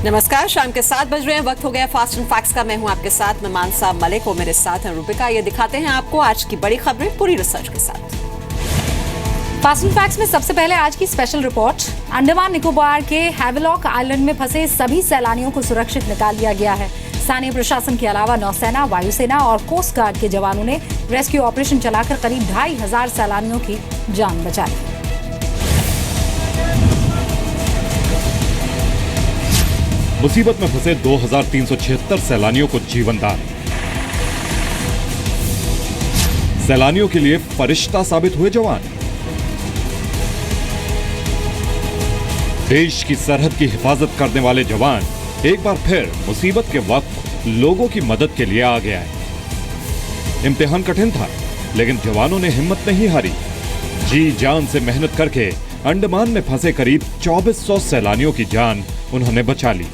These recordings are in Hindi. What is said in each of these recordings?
नमस्कार, शाम के 7 बज रहे हैं। वक्त हो गया फास्ट एंड फैक्ट्स का। मैं हूं आपके साथ, मैं मानसा मलिक और मेरे साथ हैं रूबिका। ये दिखाते हैं आपको आज की बड़ी खबरें पूरी रिसर्च के साथ। फास्ट एंड फैक्ट्स में सबसे पहले आज की स्पेशल रिपोर्ट। अंडमान निकोबार के हैवेलॉक आइलैंड में फंसे सभी सैलानियों को सुरक्षित निकाल लिया गया है। स्थानीय प्रशासन के अलावा नौसेना, वायुसेना और कोस्ट गार्ड के जवानों ने रेस्क्यू ऑपरेशन चलाकर करीब 2500 सैलानियों की जान बचा ली। मुसीबत में फंसे 2376 सैलानियों को जीवन दान। सैलानियों के लिए फरिश्ता साबित हुए जवान। देश की सरहद की हिफाजत करने वाले जवान एक बार फिर मुसीबत के वक्त लोगों की मदद के लिए आ गया है। इम्तिहान कठिन था, लेकिन जवानों ने हिम्मत नहीं हारी। जी जान से मेहनत करके अंडमान में फंसे करीब 2400 सैलानियों की जान उन्होंने बचा ली।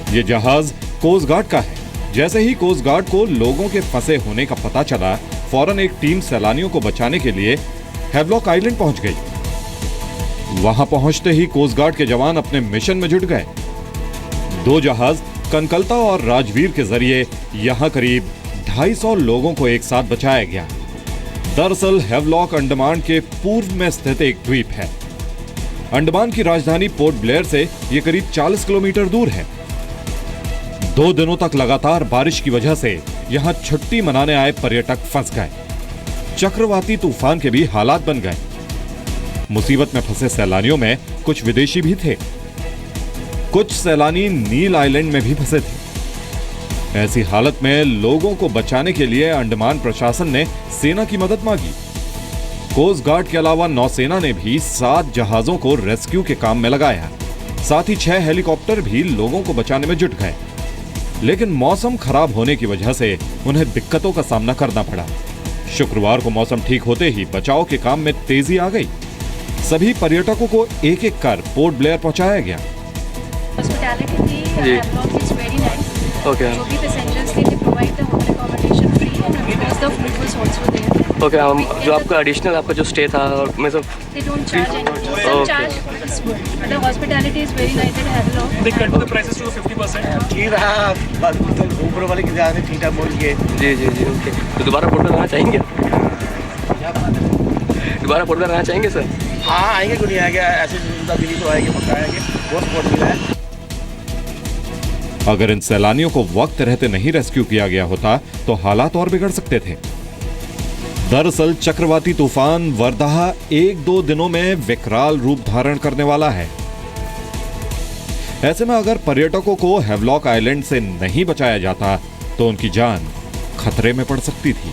ये जहाज कोस्ट गार्ड का है। जैसे ही कोस्ट गार्ड को लोगों के फंसे होने का पता चला, फौरन एक टीम सैलानियों को बचाने के लिए हैवलॉक आइलैंड पहुंच गई। वहां पहुंचते ही कोस्ट गार्ड के जवान अपने मिशन में जुट गए। 2 जहाज कनकलता और राजवीर के जरिए यहां करीब 250 लोगों को एक साथ बचाया गया। दरअसल हैवलॉक अंडमान के पूर्व में स्थित एक द्वीप है। अंडमान की राजधानी पोर्ट ब्लेयर से यह करीब 40 किलोमीटर दूर है। 2 दिनों तक लगातार बारिश की वजह से यहां छुट्टी मनाने आए पर्यटक फंस गए। चक्रवाती तूफान के भी हालात बन गए। मुसीबत में फंसे सैलानियों में कुछ विदेशी भी थे। कुछ सैलानी नील आइलैंड में भी फंसे थे। ऐसी हालत में लोगों को बचाने के लिए अंडमान प्रशासन ने सेना की मदद मांगी। कोस्ट गार्ड के अलावा नौसेना ने भी 7 जहाजों को रेस्क्यू के काम में लगाया। साथ ही 6 हेलीकॉप्टर भी लोगों को बचाने में जुट गए। लेकिन मौसम खराब होने की वजह से उन्हें दिक्कतों का सामना करना पड़ा। शुक्रवार को मौसम ठीक होते ही बचाव के काम में तेजी आ गई। सभी पर्यटकों को एक एक कर पोर्ट ब्लेयर पहुंचाया गया। ओके, जो आपका एडिशनल आपका जो स्टे था मैं सब hospitality is very nice at Havelock. They cut the prices to 50%। जी रहा बस ऊपर वाले की ज़्यादा ठीक-ठाक बोल के। जी ओके। तो दोबारा पोर्ट में रहना चाहेंगे? दोबारा पोर्ट में रहना चाहेंगे सर? हाँ आएंगे, क्यों नहीं आएंगे। ऐसे दिल्ली तो आएंगे, पक्का आएंगे। बहुत स्पॉट मिला है। अगर इन सैलानियों को वक्त रहते नहीं रेस्क्यू किया गया होता तो हालात और बिगड़ सकते थे। दरअसल चक्रवाती तूफान वर्धा 1-2 दिनों में विकराल रूप धारण करने वाला है। ऐसे में अगर पर्यटकों को हैवलॉक आइलैंड से नहीं बचाया जाता तो उनकी जान खतरे में पड़ सकती थी।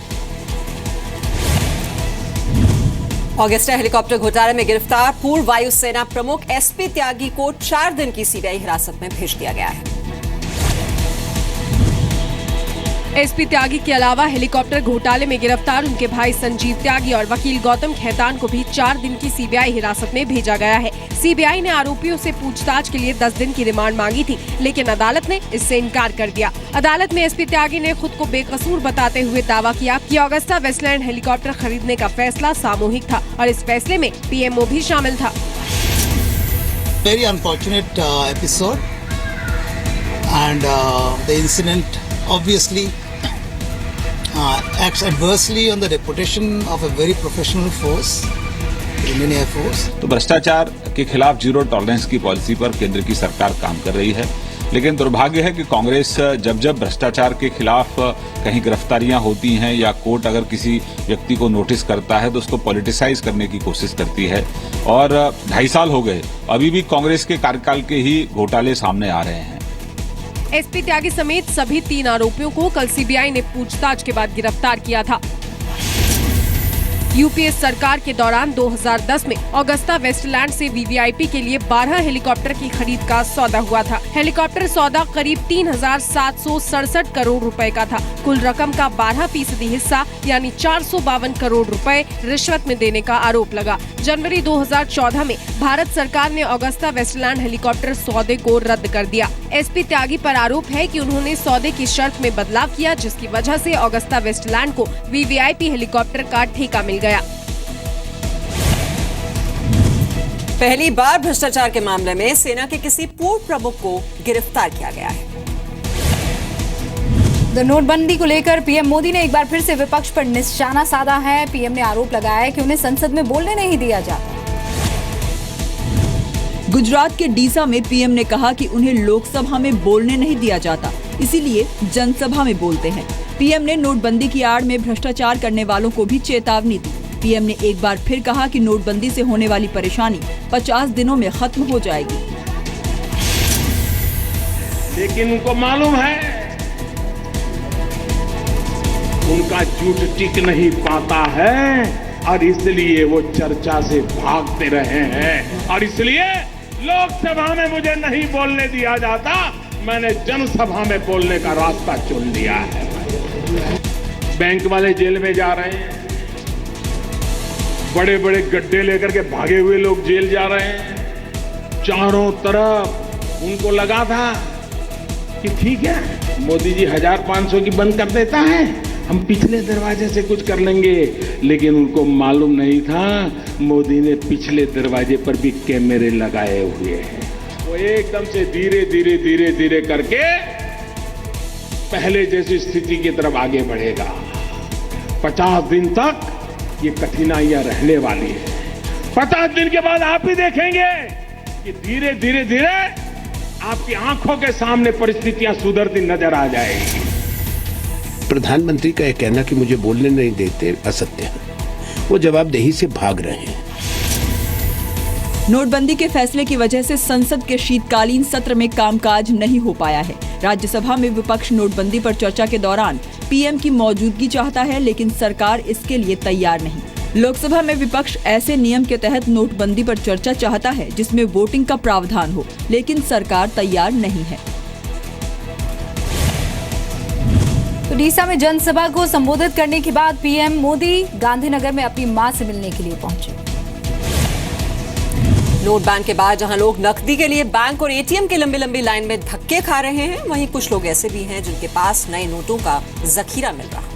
ऑगस्टा हेलीकॉप्टर घोटाले में गिरफ्तार पूर्व वायुसेना प्रमुख एसपी त्यागी को 4 दिन की सीबीआई हिरासत में भेज दिया गया है। एसपी त्यागी के अलावा हेलीकॉप्टर घोटाले में गिरफ्तार उनके भाई संजीव त्यागी और वकील गौतम खेतान को भी 4 दिन की सीबीआई हिरासत में भेजा गया है। सीबीआई ने आरोपियों से पूछताछ के लिए 10 दिन की रिमांड मांगी थी, लेकिन अदालत ने इससे इनकार कर दिया। अदालत में एसपी त्यागी ने खुद को बेकसूर बताते हुए दावा किया कि ऑगस्टा वेस्टलैंड हेलीकॉप्टर खरीदने का फैसला सामूहिक था और इस फैसले में पीएमओ भी शामिल था। Very unfortunate episode and the incident obviously acts adversely on the reputation of a very professional force, Indian Air Force. तो भ्रष्टाचार के खिलाफ जीरो टॉलरेंस की पॉलिसी पर केंद्र की सरकार काम कर रही है, लेकिन दुर्भाग्य है कि कांग्रेस जब भ्रष्टाचार के खिलाफ कहीं गिरफ्तारियां होती हैं या कोर्ट अगर किसी व्यक्ति को नोटिस करता है तो उसको पॉलिटिसाइज करने की कोशिश करती है। और 2.5 साल हो गए, अभी भी कांग्रेस के कार्यकाल के ही घोटाले सामने आ रहे हैं। एसपी त्यागी समेत सभी 3 आरोपियों को कल सीबीआई ने पूछताछ के बाद गिरफ्तार किया था। यूपीए सरकार के दौरान 2010 में ऑगस्टा वेस्टलैंड से वीवीआईपी के लिए 12 हेलीकॉप्टर की खरीद का सौदा हुआ था। हेलीकॉप्टर सौदा करीब 3,767 करोड़ रुपए का था। कुल रकम का 12% हिस्सा यानी 452 करोड़ रुपए रिश्वत में देने का आरोप लगा। जनवरी 2014 में भारत सरकार ने ऑगस्टा वेस्टलैंड हेलीकॉप्टर सौदे को रद्द कर दिया। एसपी त्यागी पर आरोप है कि उन्होंने सौदे की शर्त में बदलाव किया, जिसकी वजह से ऑगस्टा वेस्टलैंड को वीवीआईपी हेलीकॉप्टर का ठेका मिल गया। पहली बार भ्रष्टाचार के मामले में सेना के किसी पूर्व प्रमुख को गिरफ्तार किया गया है। तो नोटबंदी को लेकर पीएम मोदी ने एक बार फिर से विपक्ष पर निशाना साधा है। पीएम ने आरोप लगाया है कि उन्हें संसद में बोलने नहीं दिया जाता। गुजरात के डीसा में पीएम ने कहा कि उन्हें लोकसभा में बोलने नहीं दिया जाता, इसीलिए जनसभा में बोलते हैं। पीएम ने नोटबंदी की आड़ में भ्रष्टाचार करने वालों को भी चेतावनी दी। पीएम ने एक बार फिर कहा कि नोटबंदी से होने वाली परेशानी 50 दिनों में खत्म हो जाएगी। लेकिन उनको मालूम है उनका झूठ टिक नहीं पाता है और इसलिए वो चर्चा से भागते रहे हैं और इसलिए लोकसभा में मुझे नहीं बोलने दिया जाता, मैंने जनसभा में बोलने का रास्ता चुन लिया है। बैंक वाले जेल में जा रहे हैं, बड़े बड़े गड्ढे लेकर के भागे हुए लोग जेल जा रहे हैं। चारों तरफ उनको लगा था कि ठीक है मोदी जी 1500 की बंद कर देता है, हम पिछले दरवाजे से कुछ कर लेंगे, लेकिन उनको मालूम नहीं था मोदी ने पिछले दरवाजे पर भी कैमरे लगाए हुए हैं। वो एकदम से धीरे धीरे धीरे धीरे करके पहले जैसी स्थिति की तरफ आगे बढ़ेगा। 50 दिन तक ये कठिनाइयां रहने वाली है। 50 दिन के बाद आप भी देखेंगे कि धीरे धीरे धीरे आपकी आंखों के सामने परिस्थितियां सुधरती नजर आ जाएगी। प्रधानमंत्री का यह कहना कि मुझे बोलने नहीं देते असत्य है। वो जवाबदेही से भाग रहे हैं। नोटबंदी के फैसले की वजह से संसद के शीतकालीन सत्र में कामकाज नहीं हो पाया है। राज्यसभा में विपक्ष नोटबंदी पर चर्चा के दौरान पीएम की मौजूदगी चाहता है, लेकिन सरकार इसके लिए तैयार नहीं। लोकसभा में विपक्ष ऐसे नियम के तहत नोटबंदी पर चर्चा चाहता है जिसमें वोटिंग का प्रावधान हो, लेकिन सरकार तैयार नहीं है। तो डीसा में जनसभा को संबोधित करने के बाद पीएम मोदी गांधीनगर में अपनी मां से मिलने के लिए पहुंचे। नोट बैन के बाद जहां लोग नकदी के लिए बैंक और एटीएम की लंबी लंबी लाइन में धक्के खा रहे हैं, वहीं कुछ लोग ऐसे भी हैं जिनके पास नए नोटों का जखीरा मिल रहा है।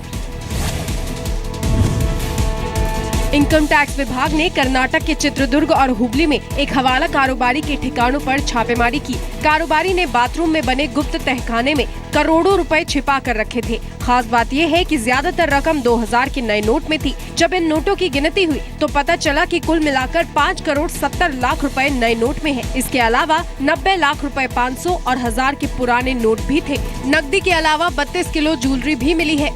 इनकम टैक्स विभाग ने कर्नाटक के चित्रदुर्ग और हुबली में एक हवाला कारोबारी के ठिकानों पर छापेमारी की। कारोबारी ने बाथरूम में बने गुप्त तहखाने में करोड़ों रुपए छिपा कर रखे थे। खास बात यह है कि ज्यादातर रकम 2000 के नए नोट में थी। जब इन नोटों की गिनती हुई तो पता चला कि कुल मिलाकर 5 करोड़ 70 लाख रुपए नए नोट में है। इसके अलावा 90 लाख रुपए 500 और 1000 के पुराने नोट भी थे। नकदी के अलावा 32 किलो ज्वेलरी भी मिली है।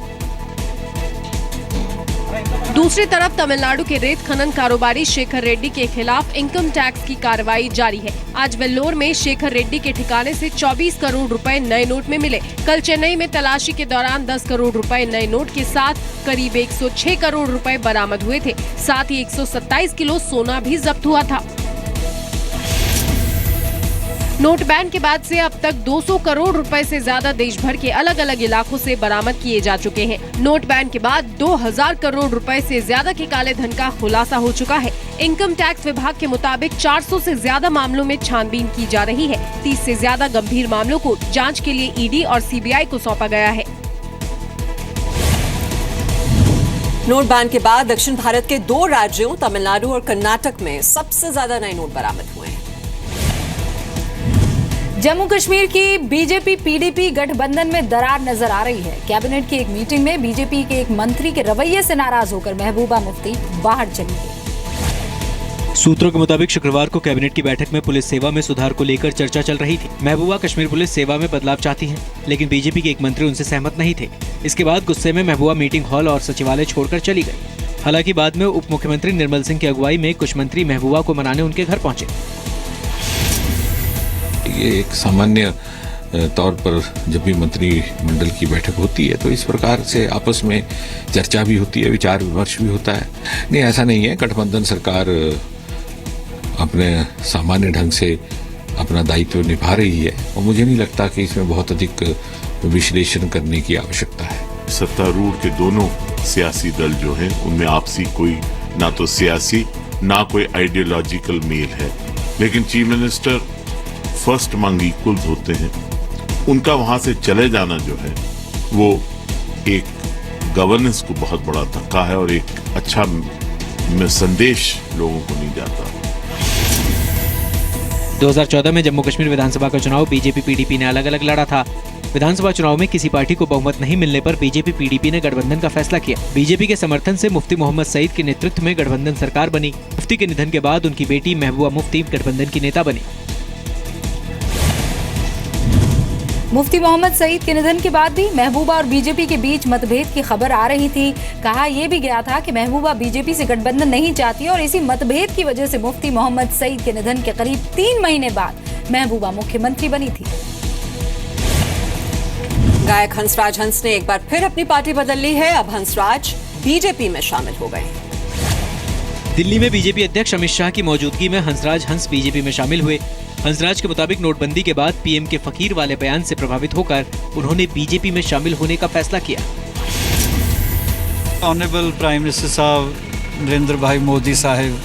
दूसरी तरफ तमिलनाडु के रेत खनन कारोबारी शेखर रेड्डी के खिलाफ इनकम टैक्स की कार्रवाई जारी है। आज वेल्लोर में शेखर रेड्डी के ठिकाने से 24 करोड़ रुपए नए नोट में मिले। कल चेन्नई में तलाशी के दौरान 10 करोड़ रुपए नए नोट के साथ करीब 106 करोड़ रुपए बरामद हुए थे। साथ ही 127 किलो सोना भी जब्त हुआ था। नोट बैन के बाद से अब तक 200 करोड़ रुपए से ज्यादा देश भर के अलग अलग इलाकों से बरामद किए जा चुके हैं। नोट बैन के बाद 2000 करोड़ रुपए से ज्यादा के काले धन का खुलासा हो चुका है। इनकम टैक्स विभाग के मुताबिक 400 से ज्यादा मामलों में छानबीन की जा रही है। 30 से ज्यादा गंभीर मामलों को जांच के लिए ईडी और सीबीआई को सौंपा गया है। नोट बैन के बाद दक्षिण भारत के 2 राज्यों तमिलनाडु और कर्नाटक में सबसे ज्यादा नए नोट बरामद हुए हैं। जम्मू कश्मीर की बीजेपी पीडीपी गठबंधन में दरार नजर आ रही है। कैबिनेट की एक मीटिंग में बीजेपी के एक मंत्री के रवैये से नाराज होकर महबूबा मुफ्ती बाहर चली गई। सूत्रों के मुताबिक शुक्रवार को कैबिनेट की बैठक में पुलिस सेवा में सुधार को लेकर चर्चा चल रही थी। महबूबा कश्मीर पुलिस सेवा में बदलाव चाहती हैं, लेकिन बीजेपी के एक मंत्री उनसे सहमत नहीं थे। इसके बाद गुस्से में महबूबा मीटिंग हॉल और सचिवालय छोड़कर चली गई। हालांकि बाद में उप मुख्यमंत्री निर्मल सिंह की अगुवाई में कुछ मंत्री महबूबा को मनाने उनके घर पहुंचे। ये एक सामान्य तौर पर जब भी मंत्रिमंडल की बैठक होती है तो इस प्रकार से आपस में चर्चा भी होती है, विचार विमर्श भी होता है। नहीं, ऐसा नहीं है। गठबंधन सरकार अपने सामान्य ढंग से अपना दायित्व निभा रही है और मुझे नहीं लगता कि इसमें बहुत अधिक विश्लेषण करने की आवश्यकता है। सत्तारूढ़ के दोनों सियासी दल जो हैं उनमें आपसी कोई ना तो सियासी ना कोई आइडियोलॉजिकल मेल है, लेकिन chief minister first among equals होते हैं। उनका वहां से चले जाना जो है वो एक गवर्नेंस को बहुत बड़ा धक्का है और एक अच्छा संदेश लोगों को नहीं जाता। 2014 में जम्मू कश्मीर विधानसभा का चुनाव बीजेपी पीडीपी ने अलग अलग लड़ा था। विधानसभा चुनाव में किसी पार्टी को बहुमत नहीं मिलने पर बीजेपी पीडीपी ने गठबंधन का फैसला किया। बीजेपी के समर्थन से मुफ्ती मोहम्मद सईद के नेतृत्व में गठबंधन सरकार बनी। मुफ्ती के निधन के बाद उनकी बेटी महबूबा मुफ्ती गठबंधन की नेता बनी। मुफ्ती मोहम्मद सईद के निधन के बाद भी महबूबा और बीजेपी के बीच मतभेद की खबर आ रही थी। कहा यह भी गया था कि महबूबा बीजेपी से गठबंधन नहीं चाहती और इसी मतभेद की वजह से मुफ्ती मोहम्मद सईद के निधन के करीब 3 महीने बाद महबूबा मुख्यमंत्री बनी थी। गायक हंसराज हंस ने एक बार फिर अपनी पार्टी बदल ली है। अब हंसराज बीजेपी में शामिल हो गए। दिल्ली में बीजेपी अध्यक्ष अमित शाह की मौजूदगी में हंसराज हंस बीजेपी में शामिल हुए। हंसराज के मुताबिक नोटबंदी के बाद पीएम के फकीर वाले बयान से प्रभावित होकर उन्होंने बीजेपी में शामिल होने का फैसला किया। ऑनरेबल प्राइम मिनिस्टर साहब नरेंद्र भाई मोदी साहब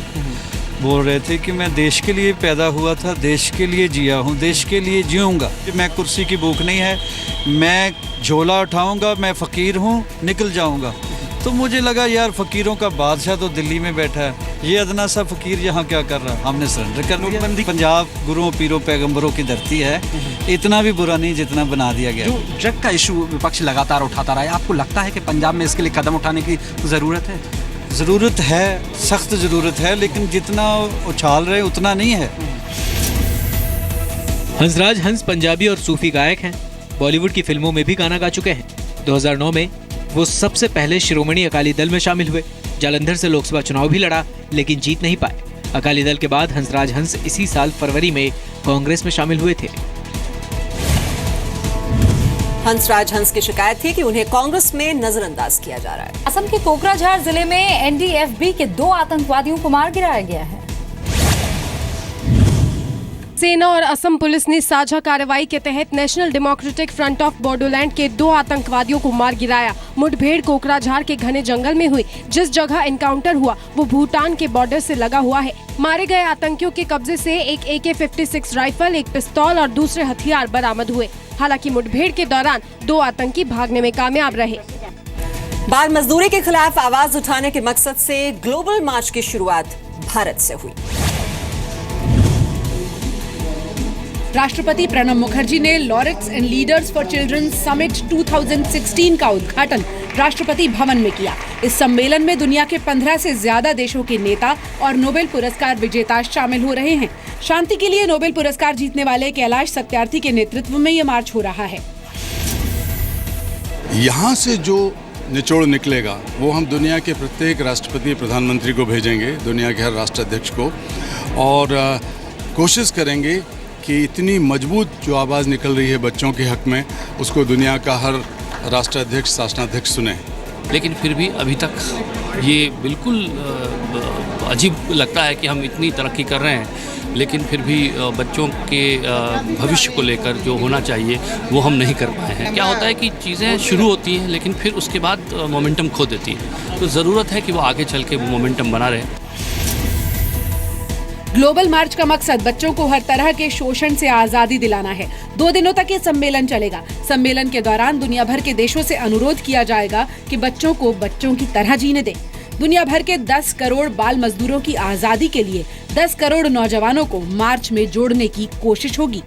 बोल रहे थे कि मैं देश के लिए पैदा हुआ था, देश के लिए जिया हूँ, देश के लिए जीऊँगा। मैं कुर्सी की भूख नहीं है, मैं झोला उठाऊँगा, मैं फ़कीर हूँ, निकल जाऊँगा। तो मुझे लगा यार फ़कीरों का बादशाह तो दिल्ली में बैठा है, ये अदना सा फ़कीर यहाँ क्या कर रहा है। हमने सरेंडर कर दिया। पंजाब गुरुओं पीरों पैगंबरों की धरती है, इतना भी बुरा नहीं जितना बना दिया गया। जो ड्रग का इशू विपक्ष लगातार उठाता रहा है, आपको लगता है कि पंजाब में इसके लिए कदम उठाने की ज़रूरत है? ज़रूरत है, सख्त ज़रूरत है, लेकिन जितना उछाल रहे उतना नहीं है। हंसराज हंस पंजाबी और सूफी गायक हैं। बॉलीवुड की फिल्मों में भी गाना गा चुके हैं। 2009 में वो सबसे पहले शिरोमणि अकाली दल में शामिल हुए। जालंधर से लोकसभा चुनाव भी लड़ा, लेकिन जीत नहीं पाए। अकाली दल के बाद हंसराज हंस इसी साल फरवरी में कांग्रेस में शामिल हुए थे। हंसराज हंस की शिकायत थी कि उन्हें कांग्रेस में नजरअंदाज किया जा रहा है। असम के कोकराझार जिले में एनडीएफबी के 2 आतंकवादियों को मार गिराया गया है। सेना और असम पुलिस ने साझा कार्रवाई के तहत national democratic front of Bodoland के 2 आतंकवादियों को मार गिराया। मुठभेड़ कोकराझार के घने जंगल में हुई। जिस जगह एनकाउंटर हुआ वो भूटान के बॉर्डर से लगा हुआ है। मारे गए आतंकियों के कब्जे से एक AK-56 राइफल, एक पिस्तौल और दूसरे हथियार बरामद हुए। हालांकि मुठभेड़ के दौरान 2 आतंकी भागने में कामयाब रहे। बाल मजदूरी के खिलाफ आवाज उठाने के मकसद से ग्लोबल मार्च की शुरुआत भारत से हुई। राष्ट्रपति प्रणब मुखर्जी ने laureates and leaders for children summit 2016 का उद्घाटन राष्ट्रपति भवन में किया। इस सम्मेलन में दुनिया के 15 से ज्यादा देशों के नेता और नोबेल पुरस्कार विजेता शामिल हो रहे हैं। शांति के लिए नोबेल पुरस्कार जीतने वाले कैलाश सत्यार्थी के नेतृत्व में ये मार्च हो रहा है। यहाँ से जो निचोड़ निकलेगा वो हम दुनिया के प्रत्येक राष्ट्रपति प्रधानमंत्री को भेजेंगे, दुनिया के हर राष्ट्राध्यक्ष को, और कोशिश करेंगे कि इतनी मजबूत जो आवाज़ निकल रही है बच्चों के हक में, उसको दुनिया का हर राष्ट्राध्यक्ष शासनाध्यक्ष सुने। लेकिन फिर भी अभी तक ये बिल्कुल अजीब लगता है कि हम इतनी तरक्की कर रहे हैं, लेकिन फिर भी बच्चों के भविष्य को लेकर जो होना चाहिए वो हम नहीं कर पाए हैं। क्या होता है कि चीज़ें शुरू होती हैं लेकिन फिर उसके बाद मोमेंटम खो देती है, तो ज़रूरत है कि वो आगे चल के वो मोमेंटम बना रहे। ग्लोबल मार्च का मकसद बच्चों को हर तरह के शोषण से आजादी दिलाना है। 2 दिनों तक ये सम्मेलन चलेगा। सम्मेलन के दौरान दुनिया भर के देशों से अनुरोध किया जाएगा कि बच्चों को बच्चों की तरह जीने दें। दुनिया भर के 10 करोड़ बाल मजदूरों की आजादी के लिए 10 करोड़ नौजवानों को मार्च में जोड़ने की कोशिश होगी।